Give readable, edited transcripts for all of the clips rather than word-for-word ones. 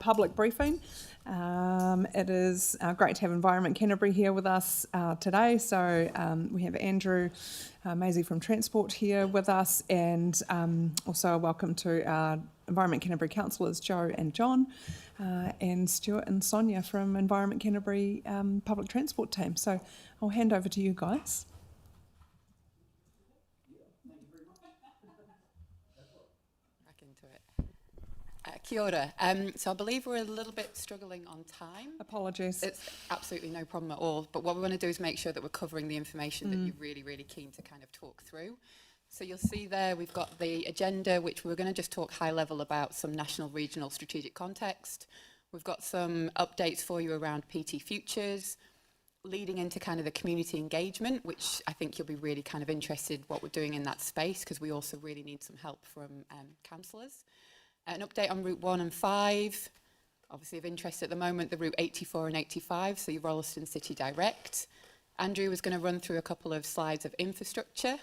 public briefing. It is great to have Environment Canterbury here with us today. So we have Andrew Maisie from Transport here with us, and also a welcome to our Environment Canterbury councillors Joe and John, and Stuart and Sonia from Environment Canterbury public transport team. So I'll hand over to you guys. Kia ora. So I believe we're a little bit struggling on time. Apologies. It's absolutely no problem at all. But what we want to do is make sure that we're covering the information that you're really, really keen to kind of talk through. So you'll see there we've got the agenda, which we're going to just talk high level about some national, regional strategic context. We've got some updates for you around PT Futures, leading into kind of the community engagement, which I think you'll be really kind of interested what we're doing in that space, because we also really need some help from councillors. An update on Route 1 and 5, obviously of interest at the moment, the Route 84 and 85, so your Rolleston City Direct. Andrew was going to run through a couple of slides of infrastructure.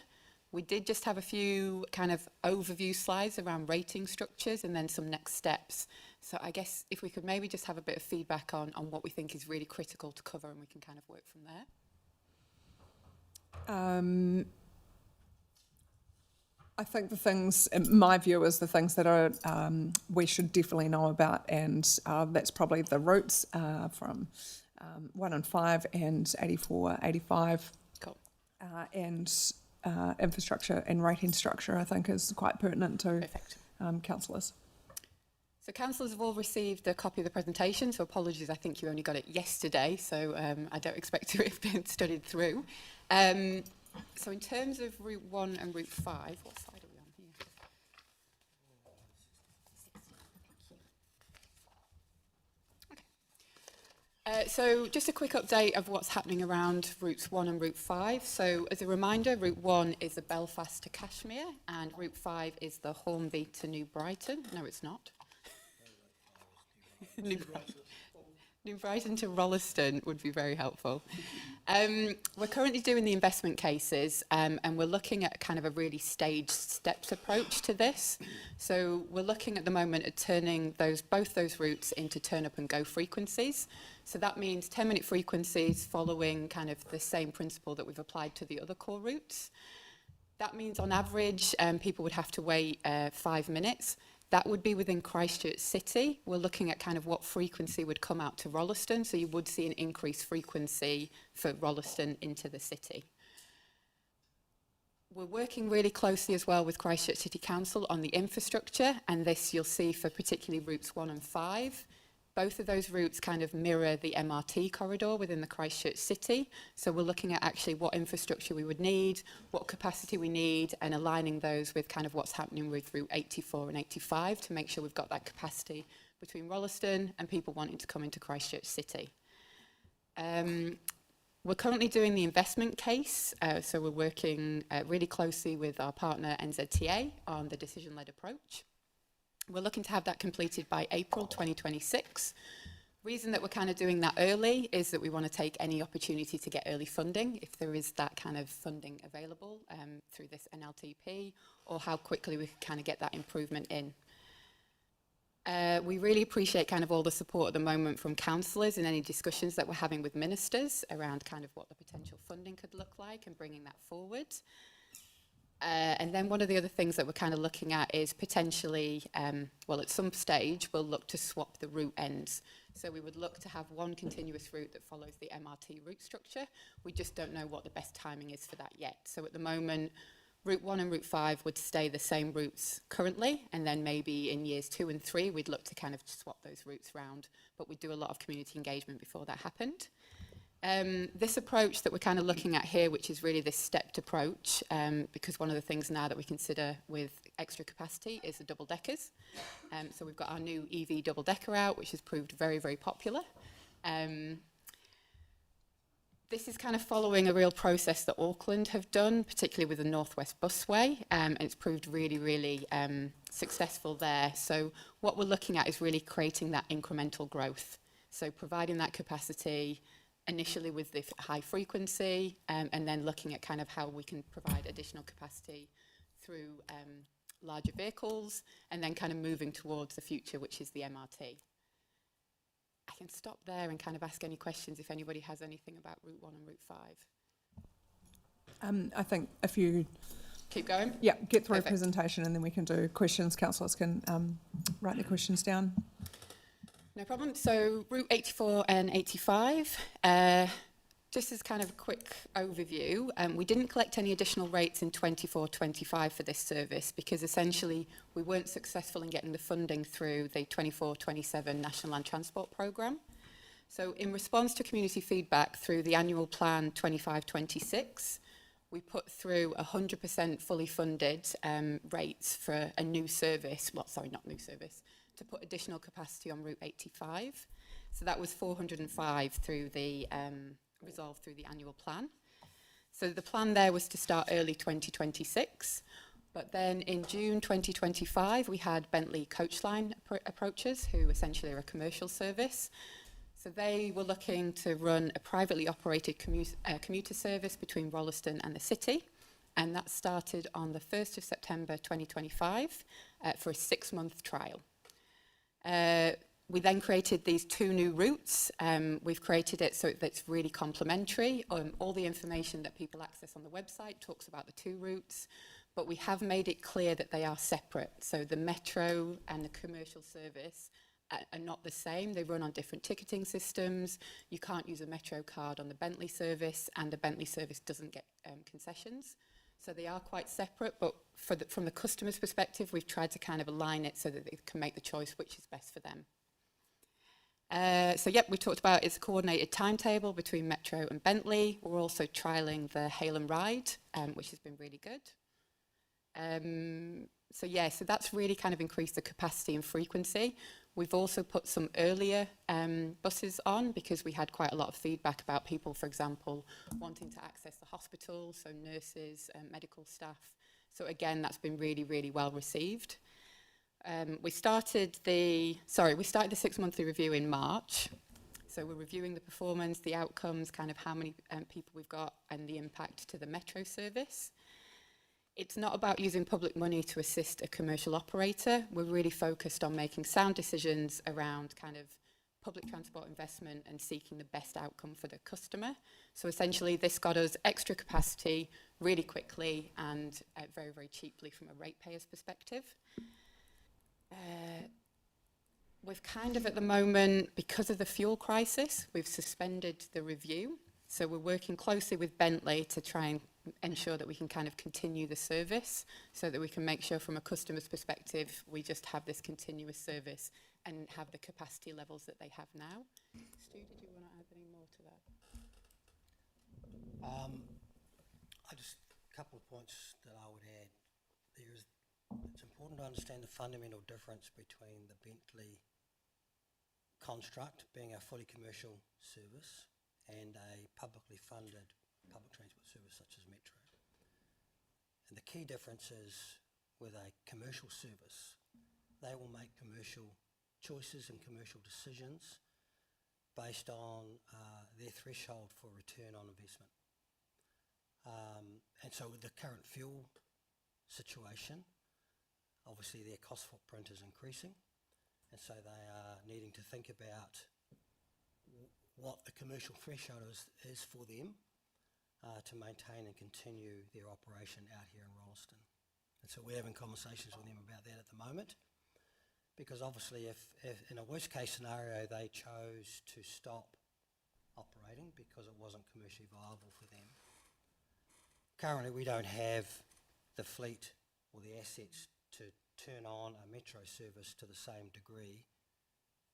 We did just have a few kind of overview slides around rating structures and then some next steps. So I guess if we could maybe just have a bit of feedback on what we think is really critical to cover, and we can kind of work from there. I think the things, in my view, is the things that are we should definitely know about, and that's probably the routes from 1 and 5 and 84, 85. Cool. And infrastructure and rating structure, I think, is quite pertinent to councillors. So councillors have all received a copy of the presentation, so apologies, I think you only got it yesterday, so I don't expect to have been studied through. So in terms of Route 1 and Route 5, what slide are we on here? Okay. So just a quick update of what's happening around Routes 1 and Route 5. So as a reminder, Route 1 is the Belfast to Cashmere, and Route 5 is the Hornby to New Brighton. No, it's not. New Brighton to Rolleston would be very helpful. We're currently doing the investment cases, and we're looking at kind of a really staged steps approach to this. So we're looking at the moment at turning both those routes into turn up and go frequencies. So that means 10-minute frequencies following kind of the same principle that we've applied to the other core routes. That means on average, people would have to wait 5 minutes. That would be within Christchurch City. We're looking at kind of what frequency would come out to Rolleston, so you would see an increased frequency for Rolleston into the city. We're working really closely as well with Christchurch City Council on the infrastructure, and this you'll see for particularly routes 1 and 5. Both of those routes kind of mirror the MRT corridor within the Christchurch City. So we're looking at actually what infrastructure we would need, what capacity we need, and aligning those with kind of what's happening with Route 84 and 85 to make sure we've got that capacity between Rolleston and people wanting to come into Christchurch City. We're currently doing the investment case. So we're working really closely with our partner NZTA on the decision-led approach. We're looking to have that completed by April 2026. Reason that we're kind of doing that early is that we want to take any opportunity to get early funding, if there is that kind of funding available through this NLTP, or how quickly we can kind of get that improvement in. We really appreciate kind of all the support at the moment from councillors and any discussions that we're having with ministers around kind of what the potential funding could look like and bringing that forward. And then one of the other things that we're kind of looking at is potentially, well, at some stage, we'll look to swap the route ends. So we would look to have one continuous route that follows the MRT route structure. We just don't know what the best timing is for that yet. So at the moment, Route 1 and Route 5 would stay the same routes currently, and then maybe in years 2 and 3, we'd look to kind of swap those routes round. But we'd do a lot of community engagement before that happened. This approach that we're kind of looking at here, which is really this stepped approach, because one of the things now that we consider with extra capacity is the double deckers. So we've got our new EV double decker out, which has proved very, very popular. This is kind of following a real process that Auckland have done, particularly with the North West Busway, and it's proved really, really successful there. So what we're looking at is really creating that incremental growth. So providing that capacity, initially with the high frequency, and then looking at kind of how we can provide additional capacity through larger vehicles, and then kind of moving towards the future, which is the MRT. I can stop there and kind of ask any questions if anybody has anything about Route 1 and Route 5. I think if you Keep going? get through a Perfect. presentation and then we can do questions. Councillors can write their questions down. No problem. So Route 84 and 85, just as kind of a quick overview, we didn't collect any additional rates in 24-25 for this service because essentially we weren't successful in getting the funding through the 24-27 National Land Transport Programme. So in response to community feedback through the annual plan 25-26, we put through 100% fully funded rates for a new service, well, sorry, not new service, to put additional capacity on Route 85. So that was 405 through the, resolved through the annual plan. So the plan there was to start early 2026, but then in June 2025, we had Bentley Coachline approaches, who essentially are a commercial service. So they were looking to run a privately operated commuter service between Rolleston and the city. And that started on the 1st of September 2025 for a 6-month trial. We then created these 2 new routes. We've created it so that it's really complementary. All the information that people access on the website talks about the 2 routes, but we have made it clear that they are separate. So the metro and the commercial service are not the same. They run on different ticketing systems. You can't use a metro card on the Bentley service, and the Bentley service doesn't get concessions. So they are quite separate, but from the customer's perspective, we've tried to kind of align it so that they can make the choice which is best for them. So yep, we talked about it's a coordinated timetable between Metro and Bentley. We're also trialling the Hail and Ride, which has been really good. So yeah, so that's really kind of increased the capacity and frequency. We've also put some earlier buses on because we had quite a lot of feedback about people, for example, wanting to access the hospital, so nurses, medical staff. So again, that's been really, really well received. We started the 6-monthly review in March. So we're reviewing the performance, the outcomes, kind of how many people we've got and the impact to the metro service. It's not about using public money to assist a commercial operator. We're really focused on making sound decisions around kind of public transport investment and seeking the best outcome for the customer. So essentially this got us extra capacity really quickly and very, very cheaply from a ratepayer's perspective. We've kind of at the moment, because of the fuel crisis, we've suspended the review. So we're working closely with Bentley to try and ensure that we can kind of continue the service so that we can make sure from a customer's perspective, we just have this continuous service and have the capacity levels that they have now. Stu, did you want to add any more to that? Just a couple of points that I would add. It's important to understand the fundamental difference between the Bentley construct, being a fully commercial service, and a publicly funded public transport service such as Metro. And the key difference is with a commercial service, they will make commercial choices and commercial decisions based on their threshold for return on investment. And so with the current fuel situation, obviously their cost footprint is increasing, and so they are needing to think about what the commercial threshold is for them to maintain and continue their operation out here in Rolleston. And so we're having conversations with them about that at the moment, because obviously if in a worst case scenario they chose to stop operating because it wasn't commercially viable for them, currently we don't have the fleet or the assets to turn on a metro service to the same degree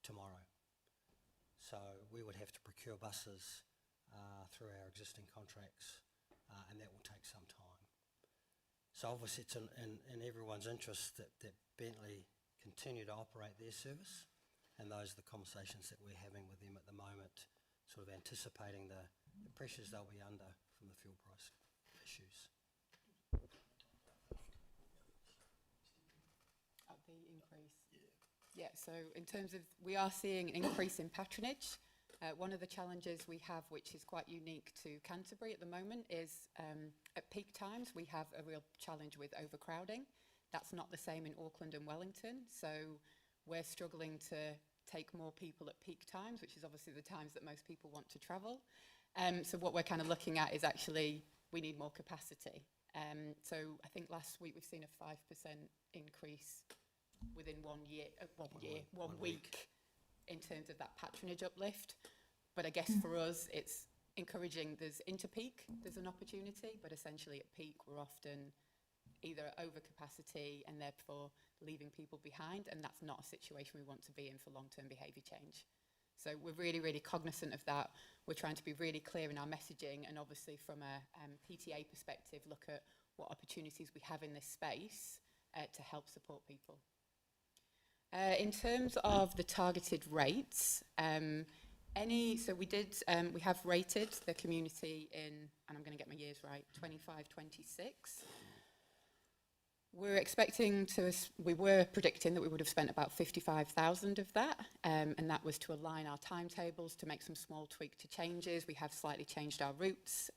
tomorrow. So we would have to procure buses through our existing contracts, and that will take some time. So obviously it's in everyone's interest that Bentley continue to operate their service, and those are the conversations that we're having with them at the moment, sort of anticipating the pressures they'll be under from the fuel price issues. The increase. Yeah, so in terms of, we are seeing an increase in patronage. One of the challenges we have, which is quite unique to Canterbury at the moment, is at peak times we have a real challenge with overcrowding. That's not the same in Auckland and Wellington, so we're struggling to take more people at peak times, which is obviously the times that most people want to travel. So what we're kind of looking at is actually we need more capacity. So I think last week we've seen a 5% increase within 1 year, 1 week in terms of that patronage uplift. But I guess for us, it's encouraging. There's inter-peak, there's an opportunity, but essentially at peak, we're often either at overcapacity and therefore leaving people behind, and that's not a situation we want to be in for long-term behaviour change. So we're really, really cognizant of that. We're trying to be really clear in our messaging, and obviously from a PTA perspective, look at what opportunities we have in this space to help support people. In terms of the targeted rates, so we have rated the community in, and I'm going to get my years right, 25, 26. We were predicting that we would have spent about 55,000 of that, and that was to align our timetables, to make some small tweak to changes. We have slightly changed our routes.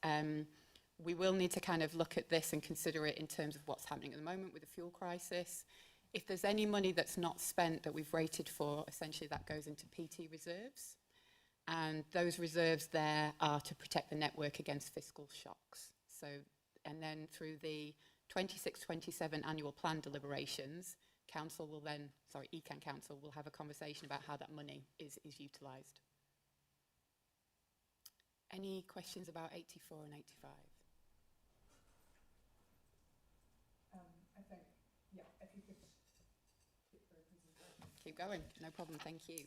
We will need to kind of look at this and consider it in terms of what's happening at the moment with the fuel crisis. If there's any money that's not spent that we've rated for, essentially that goes into PT reserves. And those reserves there are to protect the network against fiscal shocks. So, and then through the 26-27 annual plan deliberations, Ecan Council will have a conversation about how that money is utilised. Any questions about 84 and 85? I think, yeah, if you could get through the presentation. Keep going, no problem, thank you.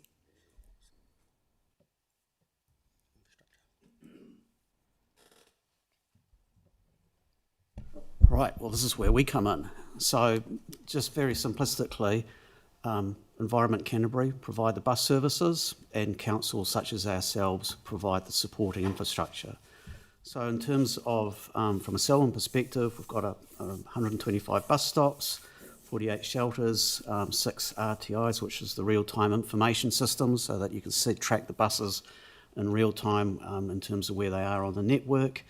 Right, well, this is where we come in. So just very simplistically, Environment Canterbury provide the bus services, and councils such as ourselves provide the supporting infrastructure. So in terms of, from a Selwyn perspective, we've got 125 bus stops, 48 shelters, 6 RTIs, which is the real-time information system, so that you can track the buses in real time in terms of where they are on the network.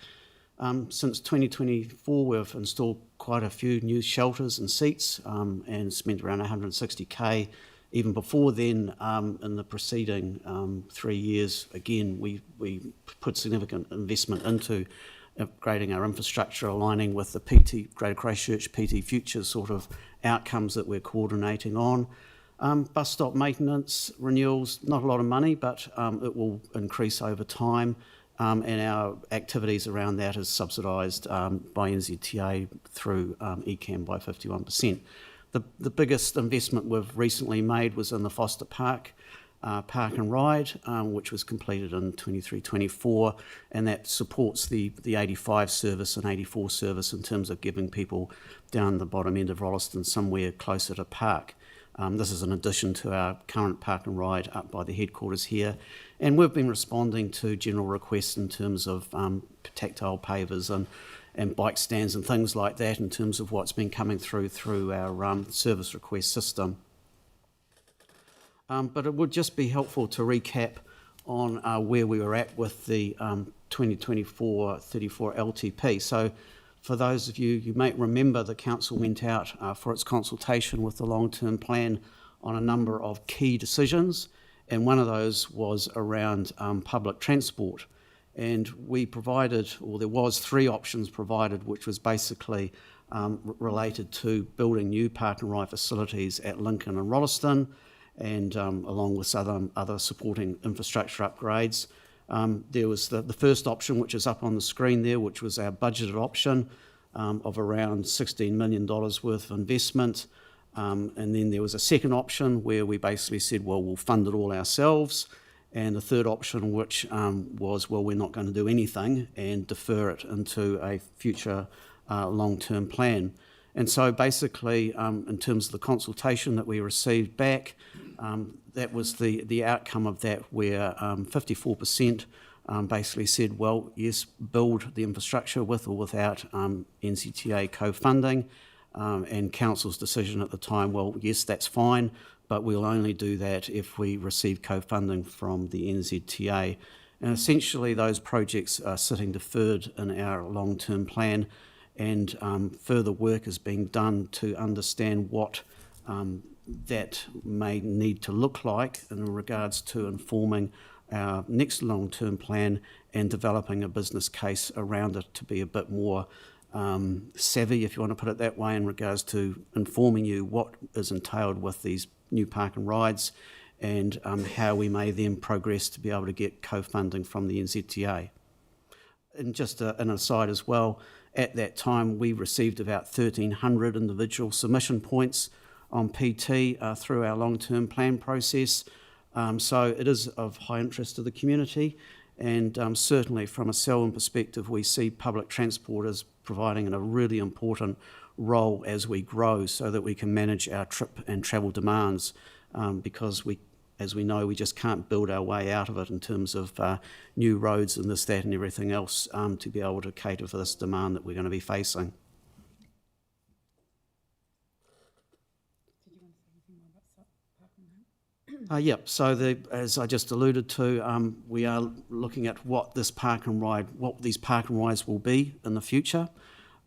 Since 2024, we've installed quite a few new shelters and seats and spent around 160k. Even before then, in the preceding 3 years, again, we put significant investment into upgrading our infrastructure, aligning with the PT, Greater Christchurch PT Future sort of outcomes that we're coordinating on. Bus stop maintenance, renewals, not a lot of money, but it will increase over time. And our activities around that is subsidised by NZTA through ECAM by 51%. The biggest investment we've recently made was in the Foster Park Park and Ride, which was completed in 23-24, and that supports the 85 service and 84 service in terms of giving people down the bottom end of Rolleston somewhere closer to park. This is in addition to our current Park and Ride up by the headquarters here. And we've been responding to general requests in terms of tactile pavers and bike stands and things like that in terms of what's been coming through our service request system. But it would just be helpful to recap on where we were at with the 2024-34 LTP. So for those of you may remember, the council went out for its consultation with the long-term plan on a number of key decisions, and one of those was around public transport. And we provided, or there was 3 options provided, which was basically related to building new park and ride facilities at Lincoln and Rolleston, and along with other supporting infrastructure upgrades. There was the first option, which is up on the screen there, which was our budgeted option of around $16 million worth of investment. And then there was a second option where we basically said, well, we'll fund it all ourselves. And the third option, which was, well, we're not going to do anything and defer it into a future long-term plan. And so basically, in terms of the consultation that we received back, that was the outcome of that, where 54% basically said, well, yes, build the infrastructure with or without NZTA co-funding. And council's decision at the time, well, yes, that's fine, but we'll only do that if we receive co-funding from the NZTA. And essentially those projects are sitting deferred in our long-term plan, and further work is being done to understand what that may need to look like in regards to informing our next long-term plan and developing a business case around it to be a bit more savvy, if you want to put it that way, in regards to informing you what is entailed with these new park and rides and how we may then progress to be able to get co-funding from the NZTA. And just an aside as well, at that time we received about 1,300 individual submission points on PT through our long-term plan process. So it is of high interest to the community, and certainly from a Selwyn perspective we see public transport as providing a really important role as we grow so that we can manage our trip and travel demands, because as we know, we just can't build our way out of it in terms of new roads and this, that and everything else to be able to cater for this demand that we're going to be facing. So as I just alluded to, we are looking at what these park and rides will be in the future.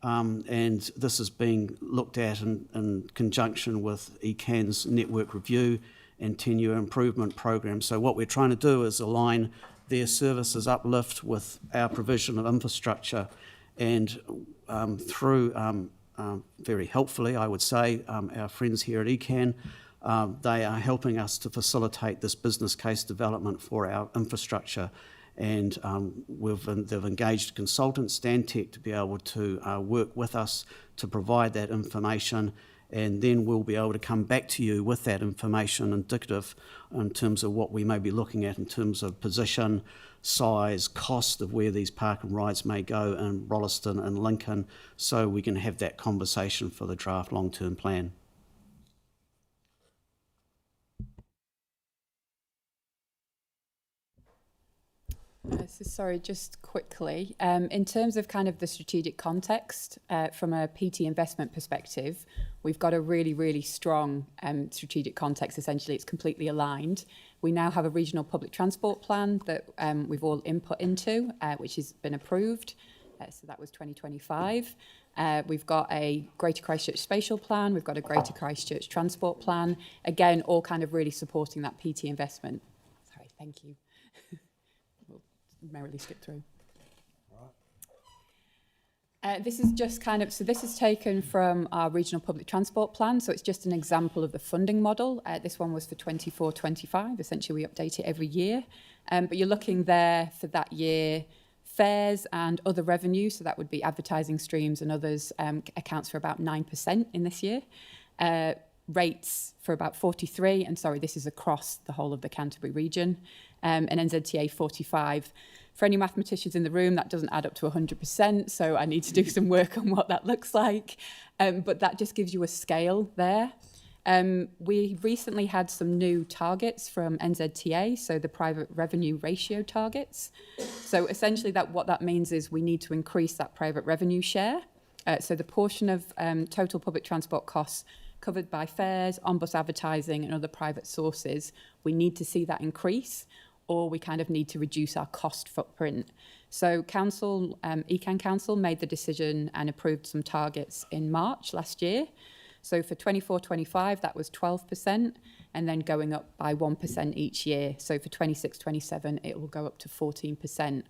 And this is being looked at in conjunction with ECAN's network review and 10-year improvement program. So what we're trying to do is align their services uplift with our provision of infrastructure, and through, very helpfully I would say, our friends here at ECAN, they are helping us to facilitate this business case development for our infrastructure. And they've engaged consultants, Stantec, to be able to work with us to provide that information, and then we'll be able to come back to you with that information indicative in terms of what we may be looking at in terms of position, size, cost of where these park and rides may go in Rolleston and Lincoln, so we can have that conversation for the draft long-term plan. So sorry, just quickly, in terms of kind of the strategic context, from a PT investment perspective, we've got a really, really strong strategic context. Essentially, it's completely aligned. We now have a regional public transport plan that we've all input into, which has been approved. So that was 2025. We've got a Greater Christchurch spatial plan. We've got a Greater Christchurch transport plan. Again, all kind of really supporting that PT investment. Sorry, thank you. Merrily skip through. This is just kind of, so this is taken from our regional public transport plan, so it's just an example of the funding model. This one was for 24-25, essentially we update it every year, but you're looking there for that year, fares and other revenue, so that would be advertising streams and others, accounts for about 9% in this year. Rates for about 43, and sorry, this is across the whole of the Canterbury region, and NZTA 45. For any mathematicians in the room, that doesn't add up to 100%, so I need to do some work on what that looks like, but that just gives you a scale there. We recently had some new targets from NZTA, so the private revenue ratio targets. So essentially what that means is we need to increase that private revenue share. So the portion of total public transport costs covered by fares, on-bus advertising and other private sources, we need to see that increase, or we kind of need to reduce our cost footprint. So Council, ECAN Council made the decision and approved some targets in March last year. So for 24-25, that was 12%, and then going up by 1% each year. So for 26-27, it will go up to 14%.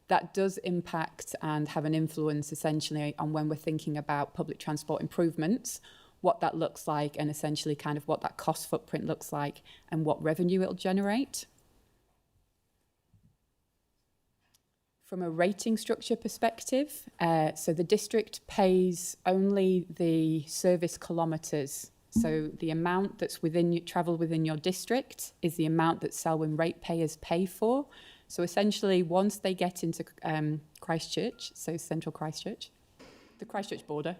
That does impact and have an influence essentially on when we're thinking about public transport improvements, what that looks like, and essentially kind of what that cost footprint looks like and what revenue it'll generate. From a rating structure perspective, so the district pays only the service kilometres. So the amount that's travel within your district is the amount that Selwyn ratepayers pay for. So essentially, once they get into Christchurch, so central Christchurch, the Christchurch border,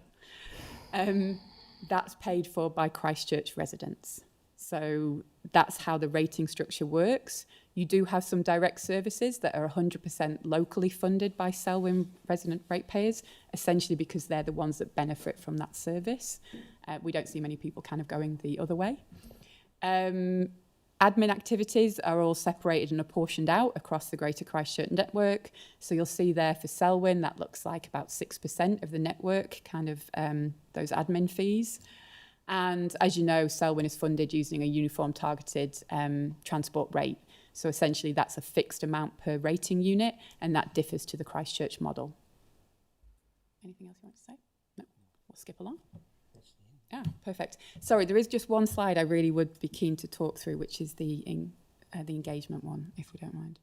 that's paid for by Christchurch residents. So that's how the rating structure works. You do have some direct services that are 100% locally funded by Selwyn resident ratepayers, essentially because they're the ones that benefit from that service. We don't see many people kind of going the other way. Admin activities are all separated and apportioned out across the Greater Christchurch network. So you'll see there for Selwyn, that looks like about 6% of the network, kind of those admin fees. And as you know, Selwyn is funded using a uniform targeted transport rate. So essentially that's a fixed amount per rating unit, and that differs to the Christchurch model. Anything else you want to say? No, we'll skip along. Ah, perfect. Sorry, there is just one slide I really would be keen to talk through, which is the engagement one, if we don't mind.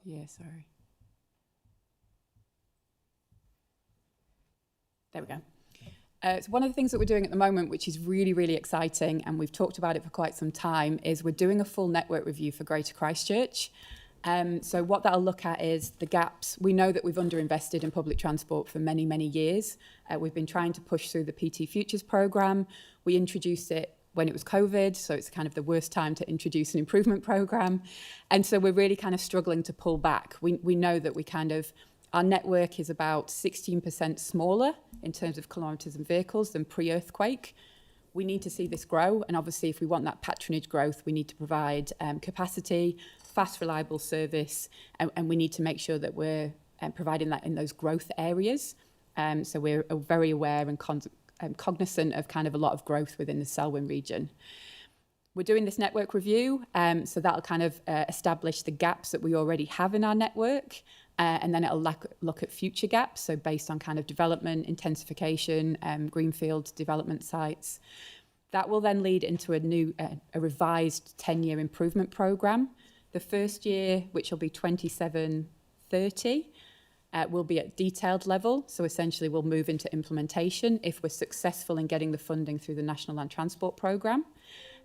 Yeah, sorry. There we go. So one of the things that we're doing at the moment, which is really, really exciting, and we've talked about it for quite some time, is we're doing a full network review for Greater Christchurch. So what that'll look at is the gaps. We know that we've underinvested in public transport for many, many years. We've been trying to push through the PT Futures programme. We introduced it when it was COVID, so it's kind of the worst time to introduce an improvement programme. And so we're really kind of struggling to pull back. We know that our network is about 16% smaller in terms of kilometres and vehicles than pre-earthquake. We need to see this grow, and obviously if we want that patronage growth, we need to provide capacity, fast, reliable service, and we need to make sure that we're providing that in those growth areas. So we're very aware and cognizant of kind of a lot of growth within the Selwyn region. We're doing this network review, so that'll kind of establish the gaps that we already have in our network, and then it'll look at future gaps, so based on kind of development, intensification, greenfield development sites. That will then lead into a revised 10-year improvement programme. The first year, which will be 27-30, will be at detailed level, so essentially we'll move into implementation if we're successful in getting the funding through the National Land Transport Programme.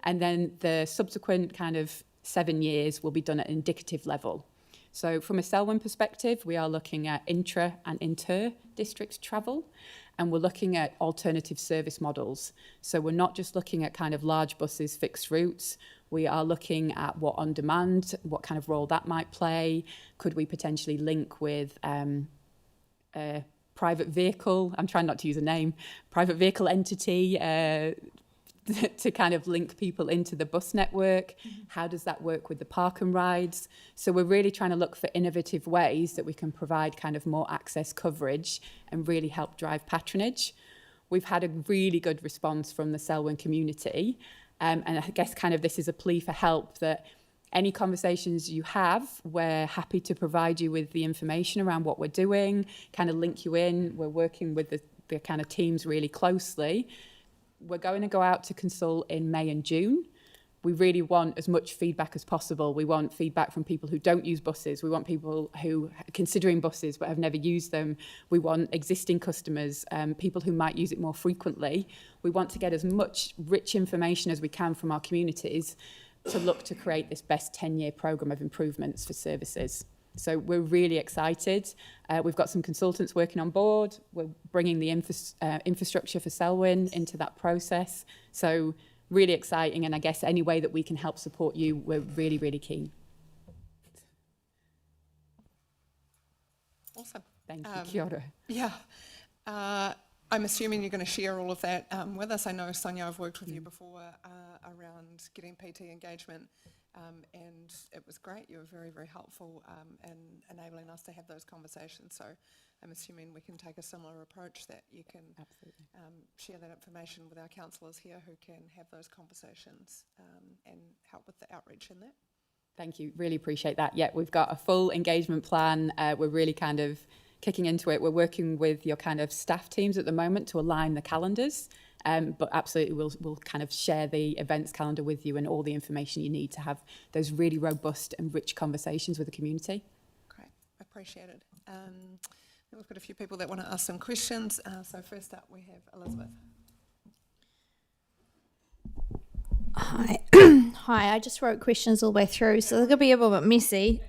And then the subsequent kind of 7 years will be done at indicative level. So from a Selwyn perspective, we are looking at intra and inter-district travel, and we're looking at alternative service models. So we're not just looking at kind of large buses, fixed routes. We are looking at what on demand, what kind of role that might play. Could we potentially link with a private vehicle? I'm trying not to use a name. Private vehicle entity to kind of link people into the bus network. How does that work with the park and rides? So we're really trying to look for innovative ways that we can provide kind of more access coverage and really help drive patronage. We've had a really good response from the Selwyn community. And I guess kind of this is a plea for help, that any conversations you have, we're happy to provide you with the information around what we're doing, kind of link you in. We're working with the kind of teams really closely. We're going to go out to consult in May and June. We really want as much feedback as possible. We want feedback from people who don't use buses. We want people who are considering buses but have never used them. We want existing customers, people who might use it more frequently. We want to get as much rich information as we can from our communities to look to create this best 10-year programme of improvements for services. So we're really excited. We've got some consultants working on board. We're bringing the infrastructure for Selwyn into that process. So really exciting, and I guess any way that we can help support you, we're really, really keen. Awesome. Thank you, Kia ora. Yeah. I'm assuming you're going to share all of that with us. I know, Sonia, I've worked with you before around getting PT engagement, and it was great. You were very, very helpful in enabling us to have those conversations. So I'm assuming we can take a similar approach, that you can share that information with our councillors here who can have those conversations and help with the outreach in that. Thank you. Really appreciate that. Yeah, we've got a full engagement plan. We're really kind of kicking into it. We're working with your kind of staff teams at the moment to align the calendars, but absolutely we'll kind of share the events calendar with you and all the information you need to have those really robust and rich conversations with the community. Great, appreciated. We've got a few people that want to ask some questions. So first up we have Elizabeth. Hi. Hi, I just wrote questions all the way through, so they're going to be a little bit messy.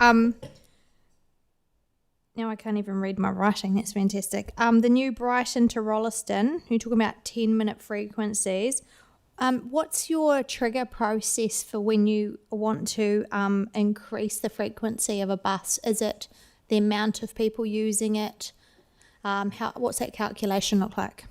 Now I can't even read my writing, that's fantastic. The new Brighton to Rolleston, you're talking about 10-minute frequencies. What's your trigger process for when you want to increase the frequency of a bus? Is it the amount of people using it? What's that calculation look like?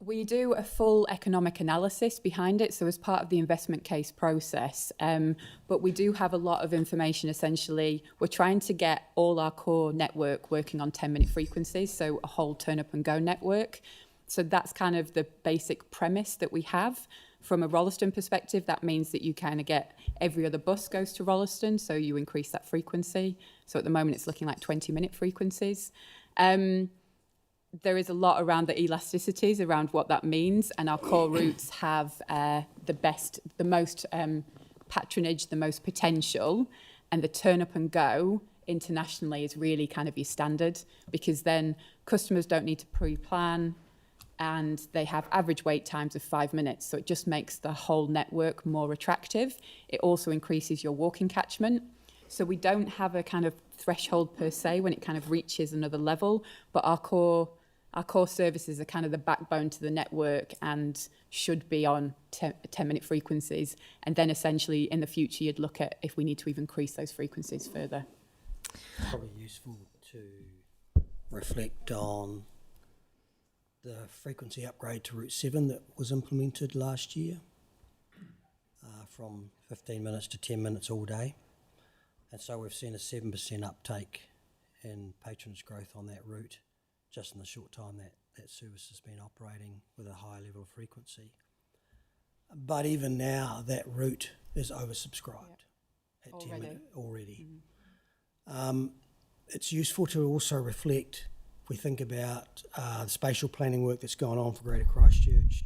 We do a full economic analysis behind it, so as part of the investment case process. But we do have a lot of information. Essentially, we're trying to get all our core network working on 10-minute frequencies, so a whole turn up and go network. So that's kind of the basic premise that we have. From a Rolleston perspective, that means that you kind of get every other bus goes to Rolleston, so you increase that frequency. So at the moment, it's looking like 20-minute frequencies. There is a lot around the elasticities around what that means, and our core routes have the most patronage, the most potential, and the turn up and go internationally is really kind of your standard, because then customers don't need to pre-plan and they have average wait times of 5 minutes. So it just makes the whole network more attractive. It also increases your walking catchment. So we don't have a kind of threshold per se when it kind of reaches another level, but our core services are kind of the backbone to the network and should be on 10-minute frequencies. And then essentially in the future, you'd look at if we need to even increase those frequencies further. Probably useful to reflect on the frequency upgrade to Route 7 that was implemented last year, from 15 minutes to 10 minutes all day. And so we've seen a 7% uptake in patronage growth on that route just in the short time that service has been operating with a high level of frequency. But even now, that route is oversubscribed at 10 minutes already. It's useful to also reflect, if we think about the spatial planning work that's gone on for Greater Christchurch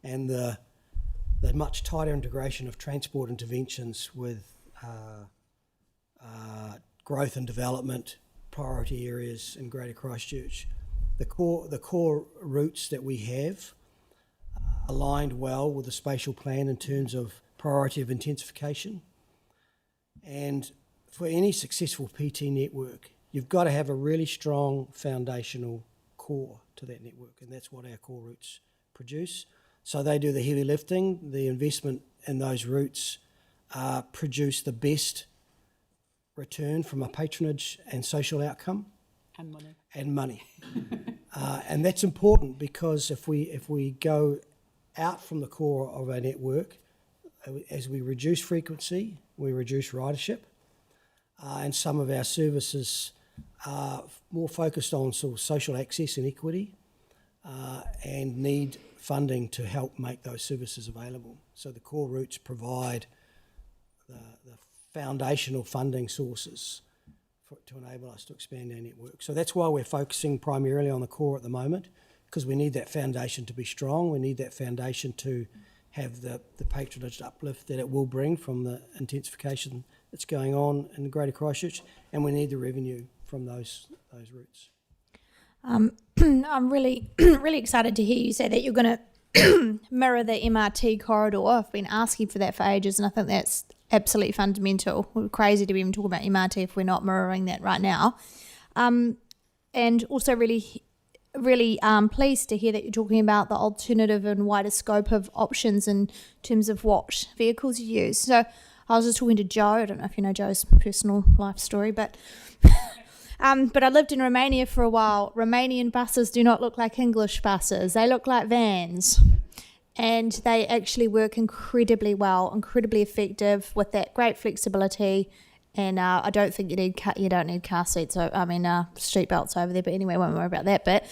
and the much tighter integration of transport interventions with growth and development priority areas in Greater Christchurch. The core routes that we have aligned well with the spatial plan in terms of priority of intensification. And for any successful PT network, you've got to have a really strong foundational core to that network, and that's what our core routes produce. So they do the heavy lifting. The investment in those routes produce the best return from a patronage and social outcome. And money. And that's important, because if we go out from the core of our network, as we reduce frequency, we reduce ridership, and some of our services are more focused on sort of social access and equity, and need funding to help make those services available. So the core routes provide the foundational funding sources to enable us to expand our network. So that's why we're focusing primarily on the core at the moment, because we need that foundation to be strong. We need that foundation to have the patronage uplift that it will bring from the intensification that's going on in Greater Christchurch, and we need the revenue from those routes. I'm really really excited to hear you say that you're going to mirror the MRT corridor. I've been asking for that for ages, and I think that's absolutely fundamental. We're crazy to be even talking about MRT if we're not mirroring that right now. And also really pleased to hear that you're talking about the alternative and wider scope of options in terms of what vehicles you use. So I was just talking to Joe. I don't know if you know Joe's personal life story, but I lived in Romania for a while. Romanian buses do not look like English buses. They look like vans. And they actually work incredibly well, incredibly effective with that great flexibility. And I don't think you don't need car seats. Street belts over there. But anyway, won't worry about that bit.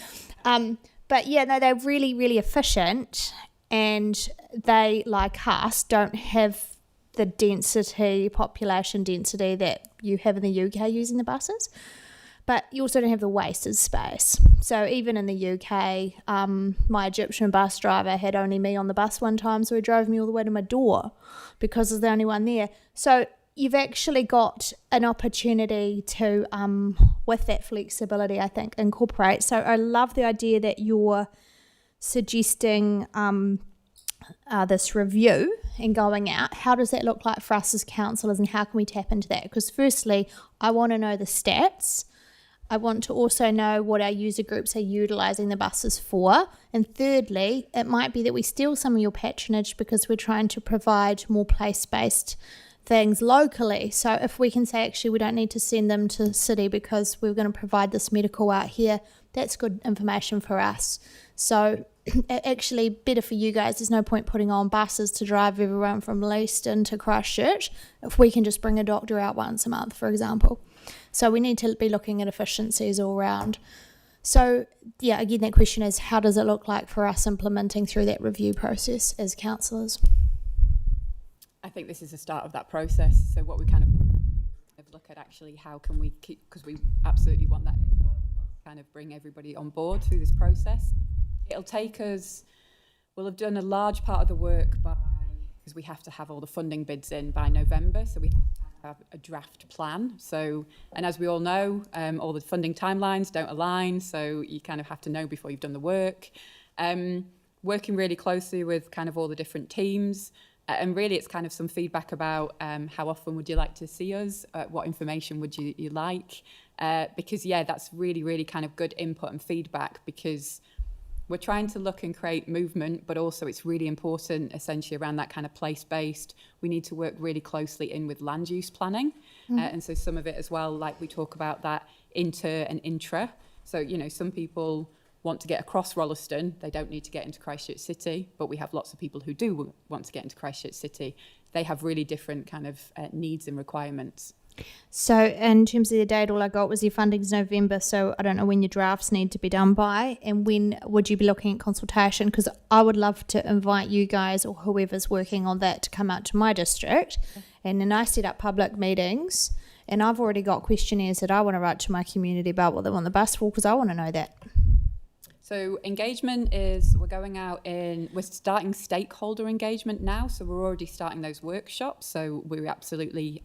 But yeah, no, they're really, really efficient. And they, like us, don't have the population density that you have in the UK using the buses. But you also don't have the wasted space. So even in the UK, my Egyptian bus driver had only me on the bus one time, so he drove me all the way to my door because I was the only one there. So you've actually got an opportunity to, with that flexibility, I think, incorporate. So I love the idea that you're suggesting this review and going out. How does that look like for us as councillors, and how can we tap into that? Because firstly, I want to know the stats. I want to also know what our user groups are utilising the buses for. And thirdly, it might be that we steal some of your patronage because we're trying to provide more place-based things locally. So if we can say, actually, we don't need to send them to the city because we're going to provide this medical out here, that's good information for us. So actually better for you guys. There's no point putting on buses to drive everyone from Leiston to Christchurch if we can just bring a doctor out once a month, for example. So we need to be looking at efficiencies all round. So, yeah, again, that question is, how does it look like for us implementing through that review process as councillors? I think this is the start of that process. So what we kind of look at actually, how can we keep, because we absolutely want that kind of bring everybody on board through this process. It'll take us, we'll have done a large part of the work by, because we have to have all the funding bids in by November, so we have to have a draft plan. So, and as we all know, all the funding timelines don't align, so you kind of have to know before you've done the work. Working really closely with kind of all the different teams, and really it's kind of some feedback about how often would you like to see us, what information would you like, because yeah, that's really, really kind of good input and feedback, because we're trying to look and create movement, but also it's really important essentially around that kind of place-based. We need to work really closely in with land use planning. And so some of it as well, like we talk about that inter and intra. So, you know, some people want to get across Rolleston, they don't need to get into Christchurch City, but we have lots of people who do want to get into Christchurch City. They have really different kind of needs and requirements. So in terms of the date, all I got was your funding's November, so I don't know when your drafts need to be done by, and when would you be looking at consultation? Because I would love to invite you guys or whoever's working on that to come out to my district, and then I set up public meetings, and I've already got questionnaires that I want to write to my community about what they want the bus for, because I want to know that. So engagement is, we're starting stakeholder engagement now, so we're already starting those workshops, so we're absolutely...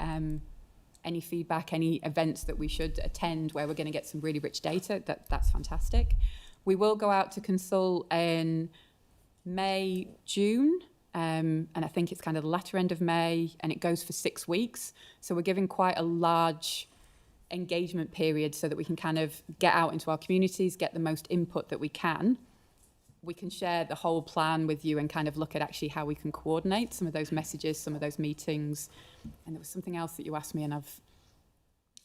any feedback, any events that we should attend where we're going to get some really rich data, that's fantastic. We will go out to consult in May, June, and I think it's kind of the latter end of May, and it goes for 6 weeks. So we're giving quite a large engagement period so that we can kind of get out into our communities, get the most input that we can. We can share the whole plan with you and kind of look at actually how we can coordinate some of those messages, some of those meetings. And there was something else that you asked me and I've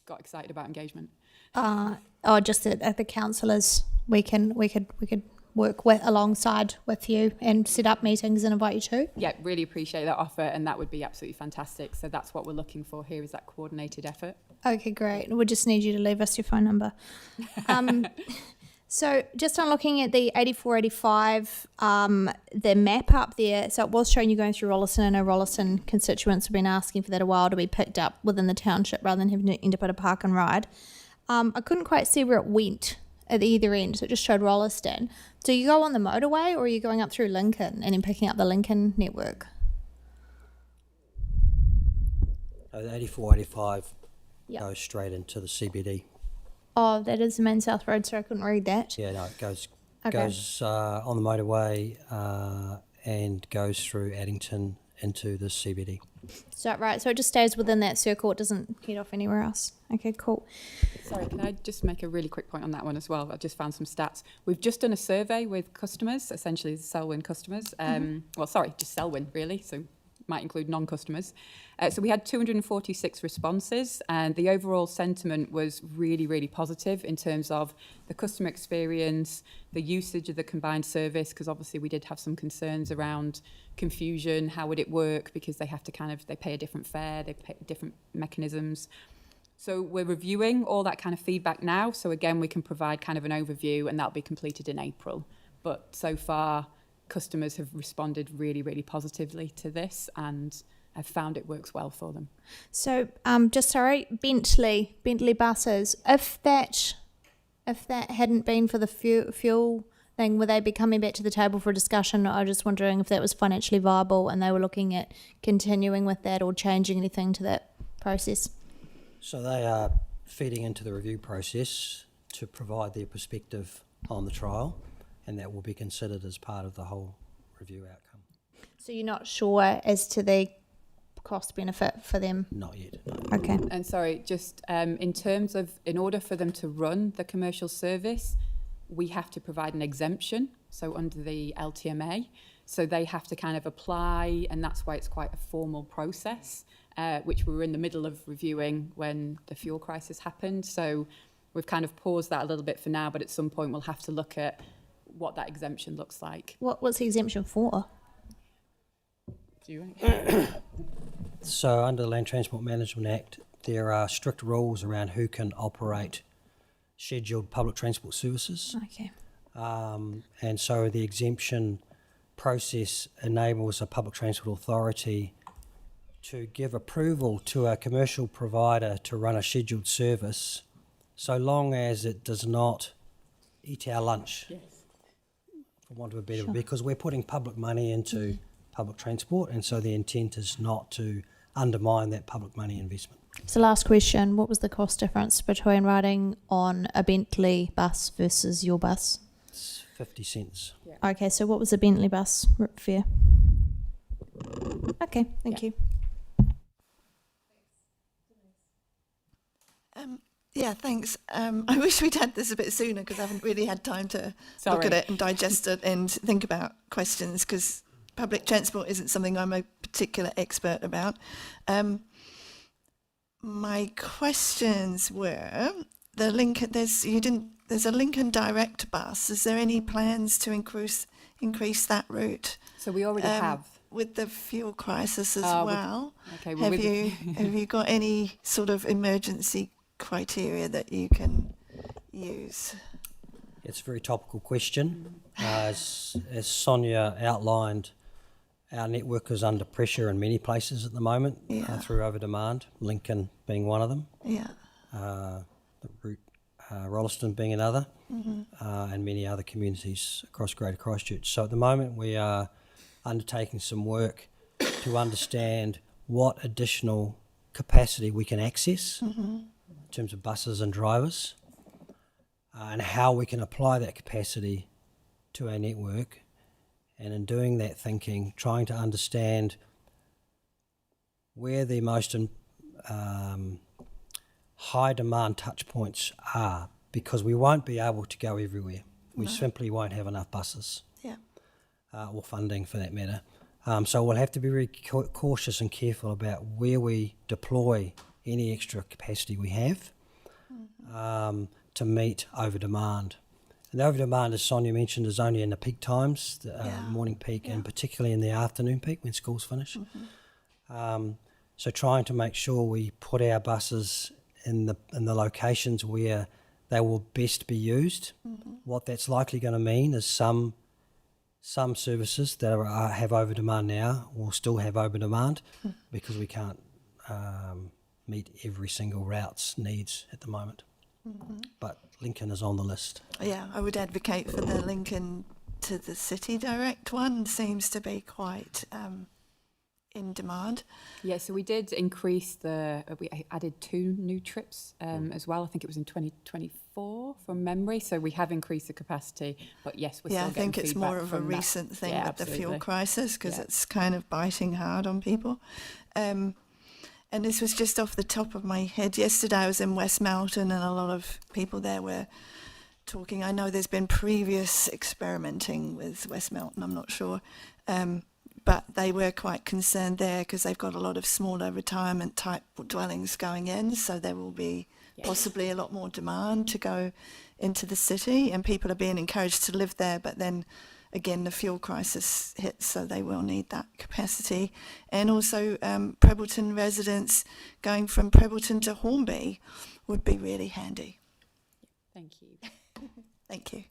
got excited about engagement. Just at the councillors, we could work with alongside with you and set up meetings and invite you to. Yeah, really appreciate that offer, and that would be absolutely fantastic. So that's what we're looking for here, is that coordinated effort. Okay, great. We'll just need you to leave us your phone number. So just on looking at the 8485, the map up there, so it was showing you going through Rolleston. I know Rolleston constituents have been asking for that a while to be picked up within the township rather than having to end up at a park and ride. I couldn't quite see where it went at either end, so it just showed Rolleston. So you go on the motorway, or are you going up through Lincoln and then picking up the Lincoln network? The 8485 Yep. goes straight into the CBD. Oh, that is the main South Road, so I couldn't read that. Yeah, no, it goes Okay. on the motorway and goes through Addington into the CBD. Is that right? So it just stays within that circle, it doesn't head off anywhere else. Okay, cool. Sorry, can I just make a really quick point on that one as well? I just found some stats. We've just done a survey with customers, essentially the Selwyn customers. Well, sorry, just Selwyn really, so might include non-customers. So we had 246 responses, and the overall sentiment was really, really positive in terms of the customer experience, the usage of the combined service, because obviously we did have some concerns around confusion, how would it work, because they have to they pay a different fare, they pay different mechanisms. So we're reviewing all that kind of feedback now, so again we can provide kind of an overview, and that'll be completed in April. But so far, customers have responded really, really positively to this, and I've found it works well for them. So, Bentley buses. If that hadn't been for the fuel thing, would they be coming back to the table for a discussion? I was just wondering if that was financially viable, and they were looking at continuing with that or changing anything to that process. So they are feeding into the review process to provide their perspective on the trial, and that will be considered as part of the whole review outcome. So you're not sure as to the cost benefit for them? Not yet. Okay. And sorry, just in terms of, in order for them to run the commercial service, we have to provide an exemption, so under the LTMA. So they have to kind of apply, and that's why it's quite a formal process, which we were in the middle of reviewing when the fuel crisis happened. So we've kind of paused that a little bit for now, but at some point we'll have to look at what that exemption looks like. What's the exemption for? Do you So under the Land Transport Management Act, there are strict rules around who can operate scheduled public transport services. Okay. And so the exemption process enables a public transport authority to give approval to a commercial provider to run a scheduled service so long as it does not eat our lunch, for want of a better, because we're putting public money into public transport, and so the intent is not to undermine that public money investment. So last question, what was the cost difference between riding on a Bentley bus versus your bus? It's 50 cents. Okay, so what was the Bentley bus fare? Okay, thank you. Yeah, thanks. I wish we'd had this a bit sooner because I haven't really had time to look at it and digest it and think about questions because public transport isn't something I'm a particular expert about. My questions were the Lincoln. There's a Lincoln Direct bus. Is there any plans to increase that route? So we already have. With the fuel crisis as Oh, well. Okay, well, Have you got any sort of emergency criteria that you can use? It's a very topical question. As Sonia outlined, our network is under pressure in many places at the moment through over-demand, Lincoln being one of them, Yeah. the route Rolleston being another, and many other communities across Greater Christchurch. So at the moment we are undertaking some work to understand what additional capacity we can access in terms of buses and drivers, and how we can apply that capacity to our network, and in doing that thinking, trying to understand where the most high demand touch points are, because we won't be able to go everywhere. We simply won't have enough buses. Yeah. Or funding for that matter. So we'll have to be very cautious and careful about where we deploy any extra capacity we have to meet over-demand. And the over-demand, as Sonia mentioned, is only in the peak times, the morning peak, and particularly in the afternoon peak when schools finish. So trying to make sure we put our buses in the locations where they will best be used. What that's likely going to mean is some services that have over-demand now will still have over-demand because we can't meet every single route's needs at the moment. But Lincoln is on the list. Yeah, I would advocate for the Lincoln to the City Direct one. Seems to be quite in demand. Yeah, so we did increase we added 2 new trips as well. I think it was in 2024 from memory. So we have increased the capacity, but yes, we're still getting I think it's more of a from that. recent thing Yeah, with the fuel absolutely. crisis because it's kind of biting hard on people. And this was just off the top of my head. Yesterday I was in West Melton and a lot of people there were talking. I know there's been previous experimenting with West Melton, I'm not sure. But they were quite concerned there because they've got a lot of smaller retirement type dwellings going in. So there will be possibly a lot more demand to go into the city and people are being encouraged to live there. But then again, the fuel crisis hits, so they will need that capacity. And also Prebbleton residents going from Prebbleton to Hornby would be really handy. Thank you. Thank you.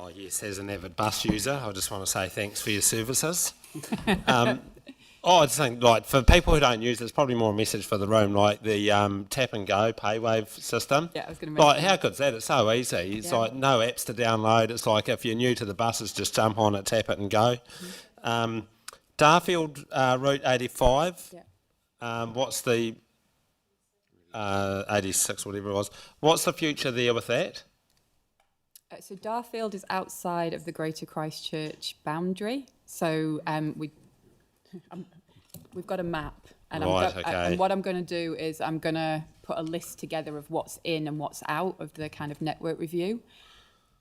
Oh yes, as an avid bus user, I just want to say thanks for your services. I just think, like, for people who don't use it, it's probably more a message for the room, like the tap and go PayWave system. Yeah, I was going to Like, mention how good's that? It's so easy. It's like no apps to download. It's like if you're new to the buses, just jump on it, tap it and go. Darfield Route 85. What's the 86, whatever it was. What's the future there with that? So Darfield is outside of the Greater Christchurch boundary. So we've got a map, and and what I'm going to do is I'm going to put a list together of what's in and what's out of the kind of network review.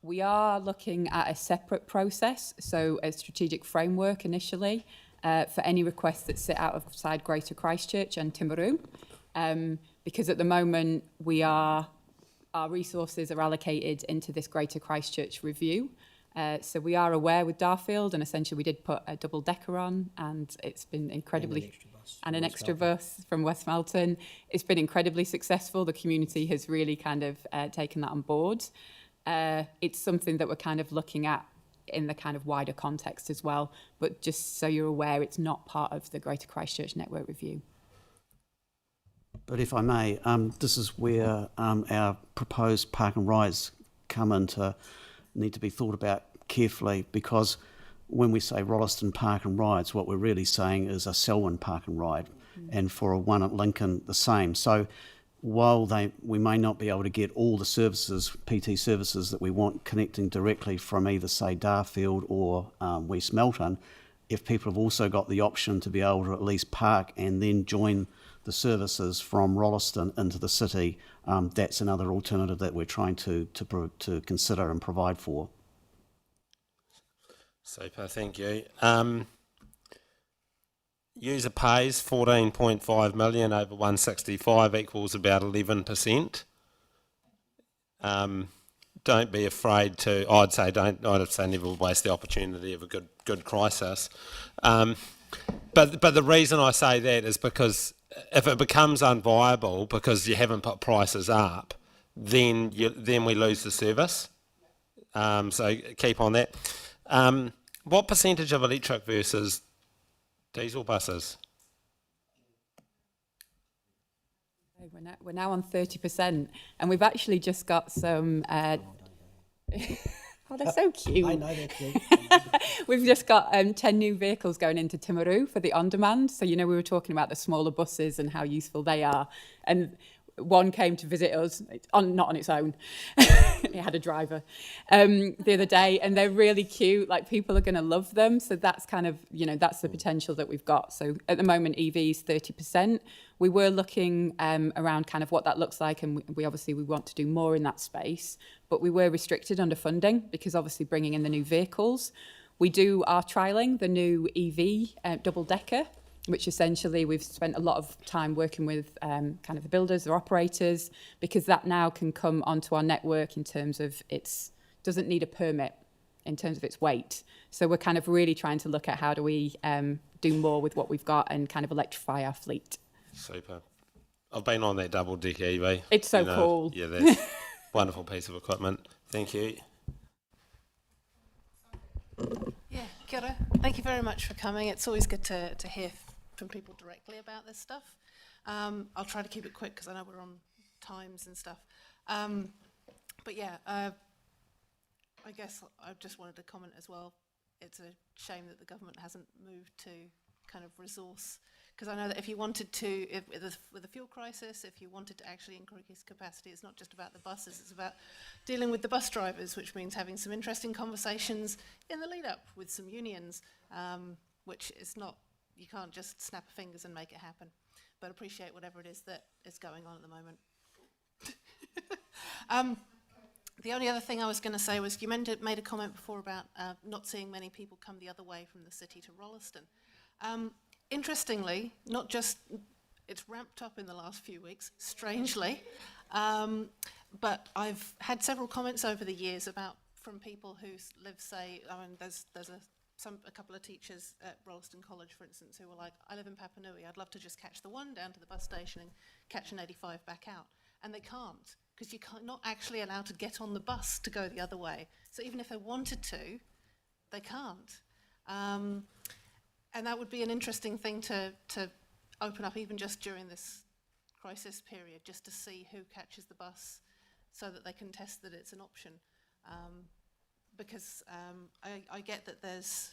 We are looking at a separate process, so a strategic framework initially for any requests that sit outside Greater Christchurch and Timaru, because at the moment we are our resources are allocated into this Greater Christchurch review. So we are aware with Darfield, and essentially we did put a double decker on, and it's been incredibly, and an extra bus from West Melton. It's been incredibly successful. The community has really kind of taken that on board. It's something that we're kind of looking at in the kind of wider context as well. But just so you're aware, it's not part of the Greater Christchurch Network Review. But if I may, this is where our proposed park and rides come into need to be thought about carefully, because when we say Rolleston Park and Rides, what we're really saying is a Selwyn Park and Ride, and for a one at Lincoln the same. So while we may not be able to get all the services, PT services that we want connecting directly from either say Darfield or West Melton, if people have also got the option to be able to at least park and then join the services from Rolleston into the city, that's another alternative that we're trying to consider and provide for. Super, thank you. User pays 14.5 million over 165 equals about 11%. Don't be afraid to. I'd say never waste the opportunity of a good crisis. But the reason I say that is because if it becomes unviable because you haven't put prices up, then we lose the service. So keep on that. What percentage of electric versus diesel buses? We're now on 30%, and we've actually just got some. Oh, they're so cute. I know they're cute. We've just got 10 new vehicles going into Timaru for the on-demand. So, we were talking about the smaller buses and how useful they are. And one came to visit us, not on its own. It had a driver the other day, and they're really cute. Like, people are going to love them. So that's kind of, that's the potential that we've got. So at the moment, EVs 30%. We were looking around kind of what that looks like, and we want to do more in that space. But we were restricted under funding because obviously bringing in the new vehicles. We are trialling the new EV double-decker, which essentially we've spent a lot of time working with kind of the builders or operators, because that now can come onto our network in terms of doesn't need a permit in terms of its weight. So we're kind of really trying to look at how do we do more with what we've got and kind of electrify our fleet. Super. I've been on that double deck EV. It's so cool. Yeah, that's a wonderful piece of equipment. Thank you. Yeah, kia ora. Thank you very much for coming. It's always good to hear from people directly about this stuff. I'll try to keep it quick because I know we're on times and stuff. But yeah, I guess I just wanted to comment as well. It's a shame that the government hasn't moved to kind of resource, because I know that if you wanted to, with the fuel crisis, if you wanted to actually increase capacity, it's not just about the buses, it's about dealing with the bus drivers, which means having some interesting conversations in the lead up with some unions, which is not, you can't just snap your fingers and make it happen. But appreciate whatever it is that is going on at the moment. The only other thing I was going to say was you made a comment before about not seeing many people come the other way from the city to Rolleston. Interestingly, not just, it's ramped up in the last few weeks, strangely, but I've had several comments over the years from people who live, say, there's a couple of teachers at Rolleston College, for instance, who were like, I live in Papanui, I'd love to just catch the one down to the bus station and catch an 85 back out. And they can't, because you're not actually allowed to get on the bus to go the other way. So even if they wanted to, they can't. And that would be an interesting thing to open up, even just during this crisis period, just to see who catches the bus so that they can test that it's an option. Because I get that there's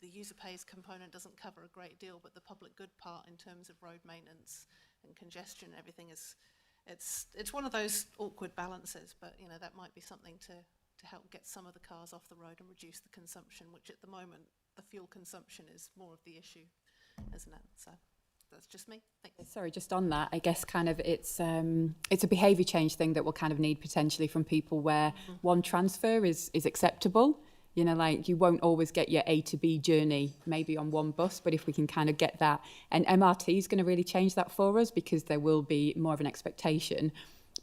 the user pays component doesn't cover a great deal, but the public good part in terms of road maintenance and congestion and everything it's one of those awkward balances, but that might be something to help get some of the cars off the road and reduce the consumption, which at the moment the fuel consumption is more of the issue, isn't it? So that's just me. Thanks. Sorry, just on that, I guess kind of it's a behaviour change thing that we'll kind of need potentially from people where one transfer is acceptable. Like you won't always get your A to B journey maybe on one bus, but if we can kind of get that, and MRT is going to really change that for us because there will be more of an expectation.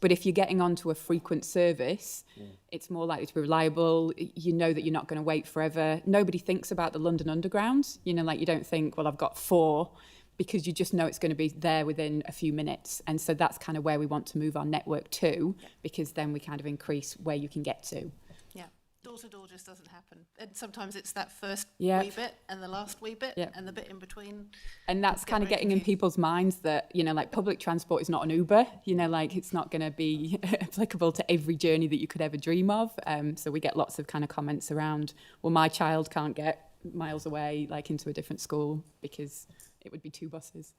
But if you're getting onto a frequent service, it's more likely to be reliable. You know that you're not going to wait forever. Nobody thinks about the London Underground. You know, like you don't think, well, I've got 4, because you just know it's going to be there within a few minutes. And so that's kind of where we want to move our network to, because then we kind of increase where you can get to. Yeah, door to door just doesn't happen. And sometimes it's that first Yeah. wee bit and the last wee bit Yeah. and the bit in between. And that's Get kind of really getting in confused. people's minds that, you know, like public transport is not an Uber, you know, like it's not going to be applicable to every journey that you could ever dream of. So we get lots of kind of comments around, well, my child can't get miles away, like into a different school because it would be 2 buses.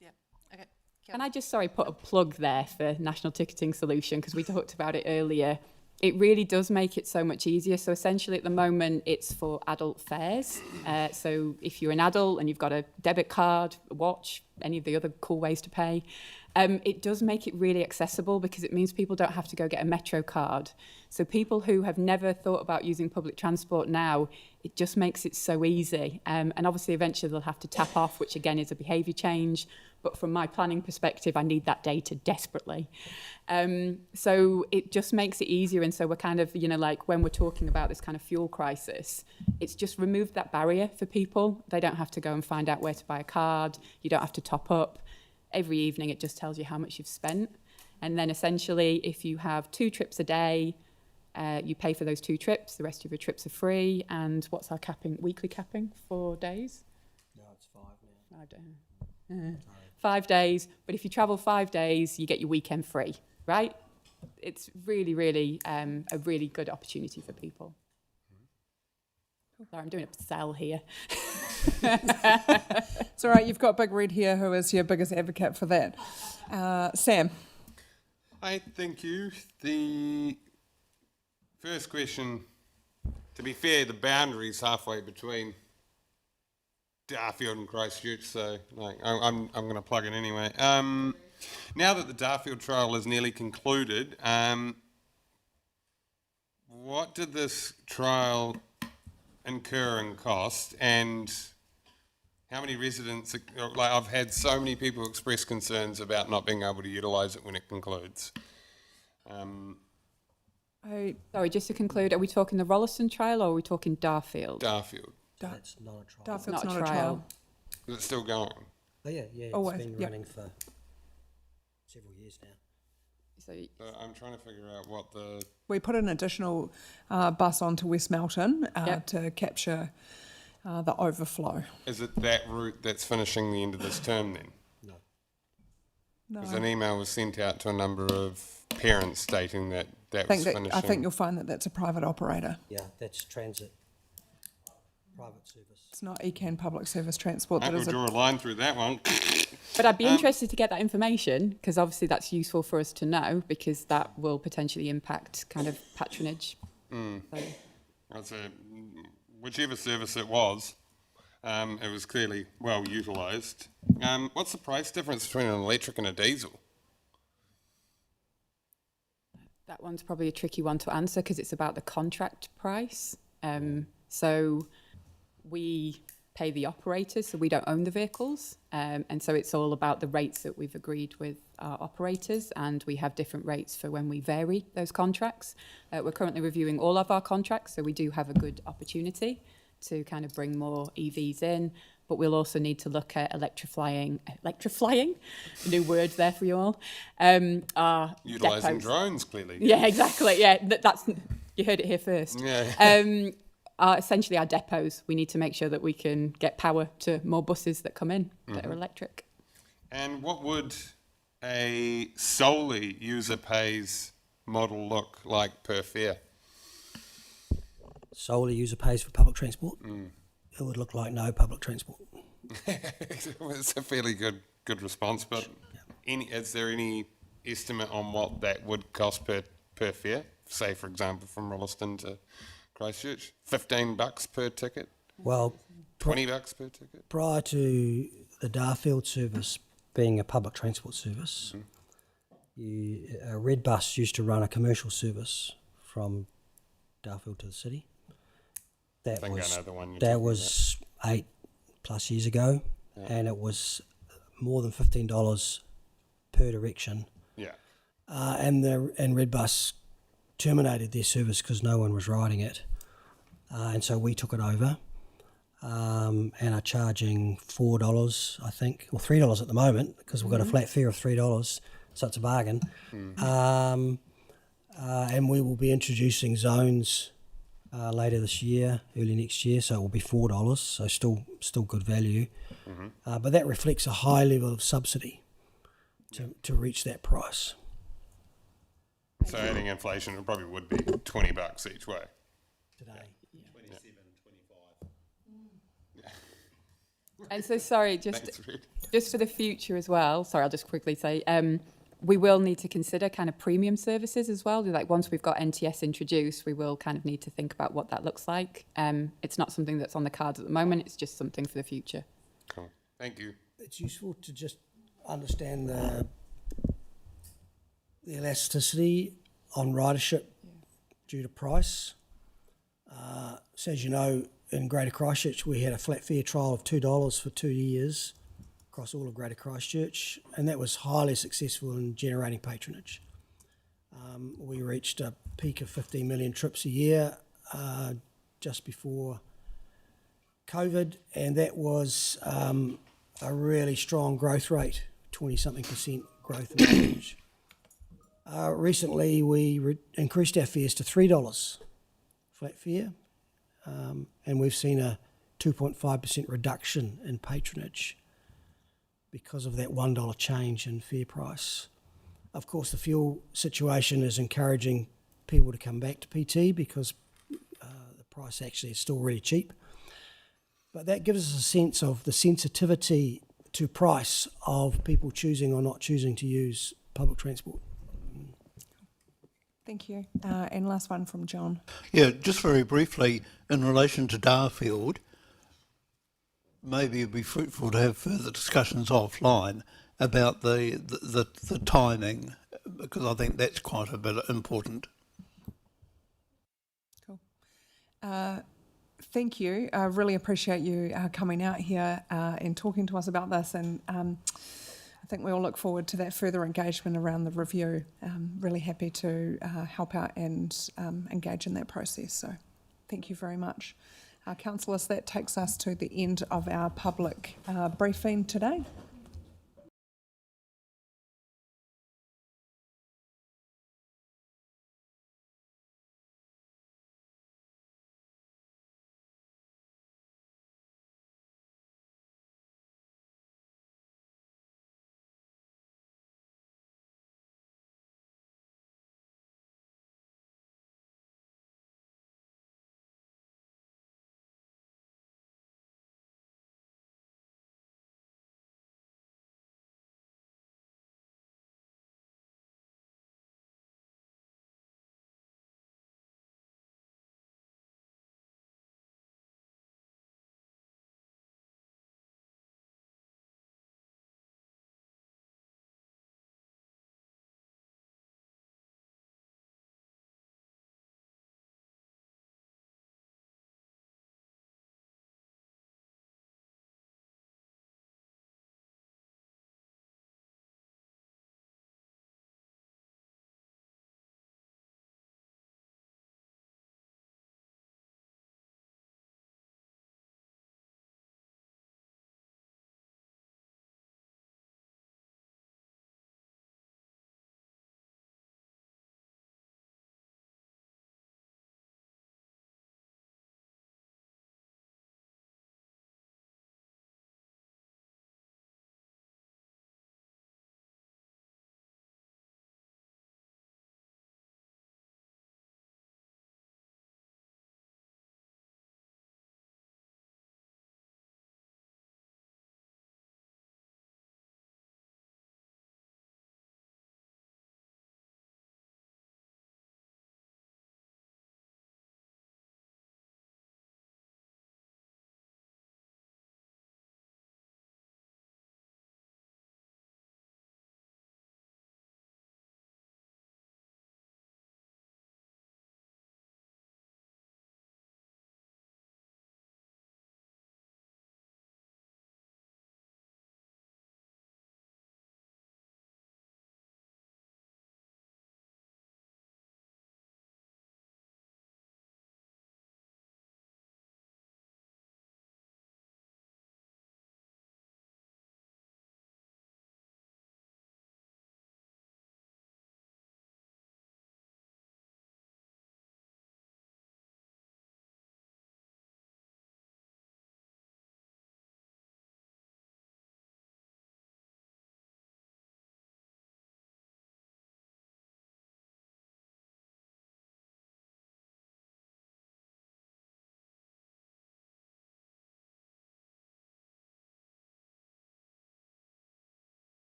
Yeah, okay. Can I just, sorry, put a plug there for National Ticketing Solution, because we talked about it earlier. It really does make it so much easier. So essentially at the moment, it's for adult fares. So if you're an adult and you've got a debit card, a watch, any of the other cool ways to pay, it does make it really accessible, because it means people don't have to go get a Metro card. So people who have never thought about using public transport now, it just makes it so easy. And obviously eventually they'll have to tap off, which again is a behaviour change. But from my planning perspective, I need that data desperately. So it just makes it easier. And so we're kind of, you know, like when we're talking about this kind of fuel crisis, it's just removed that barrier for people. They don't have to go and find out where to buy a card. You don't have to top up. Every evening it just tells you how much you've spent. And then essentially if you have 2 trips a day, you pay for those 2 trips. The rest of your trips are free. And what's our capping, weekly capping? 4 days? No, it's 5 now. 5 days. 5 days, but if you travel 5 days, you get your weekend free, right? It's really, really a really good opportunity for people. Sorry, I'm doing a sell here. It's all right, you've got Big Red here, who is your biggest advocate for that. Sam? Hi, thank you. The first question, to be fair, the boundary's halfway between Darfield and Christchurch, so like I'm going to plug it anyway. Now that the Darfield trial is nearly concluded, what did this trial incur in cost, and how many residents? Like I've had so many people express concerns about not being able to utilise it when it concludes. Sorry, just to conclude, are we talking the Rolleston trial or are we talking Darfield? Darfield. That's not a trial. Darfield's not a not a trial. trial. Is it still going? Oh, yeah, it's Always, been yeah. running for several years now. So So I'm trying to figure out what the We put an additional bus onto West Melton Yep. to capture the overflow. is it that route that's finishing the end of this term then? No. No, Because an email was sent out to a number of parents stating that that was finishing. I think you'll find that that's a private operator. Yeah, that's transit, private service. It's not ECAN public service transport. I That will is a, draw a line through that one. But I'd be interested to get that information, because obviously that's useful for us to know, because that will potentially impact kind of patronage. So, I'd say whichever service it was clearly well utilised. What's the price difference between an electric and a diesel? that one's probably a tricky one to answer, because it's about the contract price. So we pay the operators, so we don't own the vehicles. And so it's all about the rates that we've agreed with our operators, and we have different rates for when we vary those contracts. We're currently reviewing all of our contracts, so we do have a good opportunity to kind of bring more EVs in, but we'll also need to look at electrifying, a new word there for you all. Our Utilising depots. drones, clearly. Yeah, exactly. Yeah, that's you heard it here first. Yeah. Essentially, our depots, we need to make sure that we can get power to more buses that come in that are electric. And what would a solely user pays model look like per fare? Solely user pays for public transport. It would look like no public transport. It's a fairly good response, but is there any estimate on what that would cost per fare? Say, for example, from Rolleston to Christchurch, $15 per ticket, Well, $20 per ticket. prior to the Darfield service being a public transport service, a Red Bus used to run a commercial service from Darfield to the city. That I think was I know the one you're that talking was 8+ years ago, and it was more than $15 per direction. Yeah. and Redbus terminated their service because no one was riding it, and so we took it over, and are charging $4, I think, or $3 at the moment because we've got a flat fare of $3, so it's a bargain. And we will be introducing zones later this year, early next year, so it will be $4, so still good value. But that reflects a high level of subsidy to reach that price. So adding inflation, it probably would be $20 each way. Today. And so, sorry, Thanks, Red. just for the future as well, sorry, I'll just quickly say, we will need to consider kind of premium services as well. Like once we've got NTS introduced, we will kind of need to think about what that looks like. It's not something that's on the cards at the moment, it's just something for the future. Cool. Thank you. It's useful to just understand the elasticity on ridership due to price. So as you know, in Greater Christchurch, we had a flat fare trial of $2 for 2 years across all of Greater Christchurch, and that was highly successful in generating patronage. We reached a peak of 15 million trips a year just before COVID, and that was a really strong growth rate, 20-something% growth in patronage. Recently, we increased our fares to $3 flat fare, and we've seen a 2.5% reduction in patronage because of that $1 change in fare price. Of course, the fuel situation is encouraging people to come back to PT because the price actually is still really cheap. But that gives us a sense of the sensitivity to price of people choosing or not choosing to use public transport. Thank you. And last one from John. Yeah, just very briefly, in relation to Darfield, maybe it'd be fruitful to have further discussions offline about the timing, because I think that's quite a bit important. Cool. Thank you. I really appreciate you coming out here and talking to us about this. And I think we all look forward to that further engagement around the review. Really happy to help out and engage in that process. So thank you very much. Councillors, that takes us to the end of our public briefing today.